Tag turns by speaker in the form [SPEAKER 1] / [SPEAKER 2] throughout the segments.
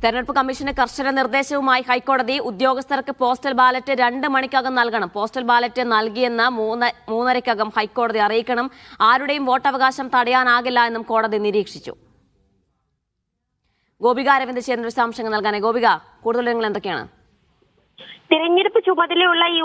[SPEAKER 1] തെരഞ്ഞെടുപ്പ് കമ്മീഷന് കർശന നിർദ്ദേശവുമായി ഹൈക്കോടതി ഉദ്യോഗസ്ഥർക്ക് പോസ്റ്റൽ ബാലറ്റ് 2 മണിക്കകം നൽകണം. പോസ്റ്റൽ ബാലറ്റ് നൽകിയെന്ന് 3:30-കകം ഹൈക്കോടതി അറിയിക്കണം. ആരുടെയും വോട്ടവകാശം തടയാനാകില്ല എന്നും കോടതി നിരീക്ഷിച്ചു. ഗോപിക അരവിന്ദ് ചേരുന്ന വിശദാംശങ്ങൾ നൽകാനേ. ഗോപിക, കൂടുതൽ വിവരങ്ങൾ എന്തൊക്കെയാണ്?
[SPEAKER 2] തിരഞ്ഞെടുപ്പ് ചുമതലയുള്ള ഈ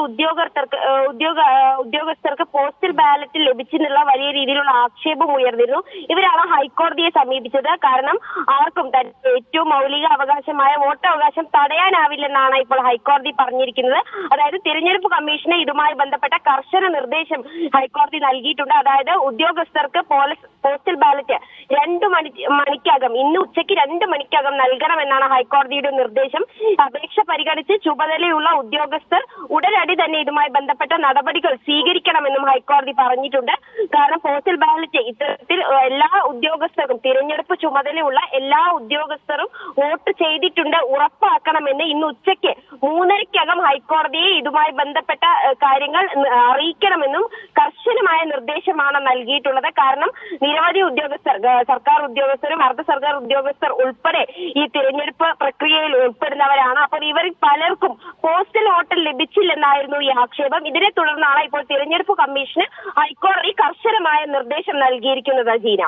[SPEAKER 2] ഉദ്യോഗസ്ഥർക്ക് പോസ്റ്റൽ ബാലറ്റ് ലഭിച്ചെന്നുള്ള വലിയ രീതിയിലുള്ള ആക്ഷേപം ഉയർന്നിരുന്നു. ഇവരാണ് ഹൈക്കോടതിയെ സമീപിച്ചത്. കാരണം ആർക്കും ഏറ്റവും മൗലിക അവകാശമായ വോട്ടവകാശം തടയാനാവില്ലെന്നാണ് ഇപ്പോൾ ഹൈക്കോടതി പറഞ്ഞിരിക്കുന്നത്. അതായത് തിരഞ്ഞെടുപ്പ് കമ്മീഷന് ഇതുമായി ബന്ധപ്പെട്ട കർശന നിർദ്ദേശം ഹൈക്കോടതി നൽകിയിട്ടുണ്ട്. അതായത് ഉദ്യോഗസ്ഥർക്ക് പോസ്റ്റൽ ബാലറ്റ് 2 മണിക്കകം ഇന്ന് ഉച്ചയ്ക്ക് 2 മണിക്കകം നൽകണമെന്നാണ് ഹൈക്കോടതിയുടെ നിർദ്ദേശം. അപേക്ഷ പരിഗണിച്ച് ചുമതലയുള്ള ഉദ്യോഗസ്ഥർ ഉടനടി തന്നെ ഇതുമായി ബന്ധപ്പെട്ട നടപടികൾ സ്വീകരിക്കണമെന്നും ഹൈക്കോടതി പറഞ്ഞിട്ടുണ്ട്. കാരണം പോസ്റ്റൽ ബാലറ്റ് ഇത്തരത്തിൽ എല്ലാ ഉദ്യോഗസ്ഥർക്കും തിരഞ്ഞെടുപ്പ് ചുമതലയുള്ള എല്ലാ ഉദ്യോഗസ്ഥരും വോട്ട് ചെയ്തിട്ടുണ്ട് ഉറപ്പാക്കണമെന്ന് ഇന്ന് ഉച്ചയ്ക്ക് 3:30-കകം ഹൈക്കോടതിയെ ഇതുമായി ബന്ധപ്പെട്ട കാര്യങ്ങൾ അറിയിക്കണമെന്നും കർശനമായ നിർദ്ദേശമാണ് നൽകിയിട്ടുള്ളത്. കാരണം നിരവധി ഉദ്യോഗസ്ഥർ, സർക്കാർ ഉദ്യോഗസ്ഥരും അർദ്ധ സർക്കാർ ഉദ്യോഗസ്ഥർ ഉൾപ്പെടെ ഈ തിരഞ്ഞെടുപ്പ് പ്രക്രിയയിൽ ഉൾപ്പെടുന്നവരാണ്. അപ്പോൾ ഇവരിൽ പലർക്കും പോസ്റ്റൽ വോട്ട് ലഭിച്ചില്ലെന്നായിരുന്നു ഈ ആക്ഷേപം. ഇതിനെ തുടർന്നാണ് ഇപ്പോൾ തിരഞ്ഞെടുപ്പ് കമ്മീഷന് ഹൈക്കോടതി കർശനമായ നിർദ്ദേശം നൽകിയിരിക്കുന്നത്. ജീന.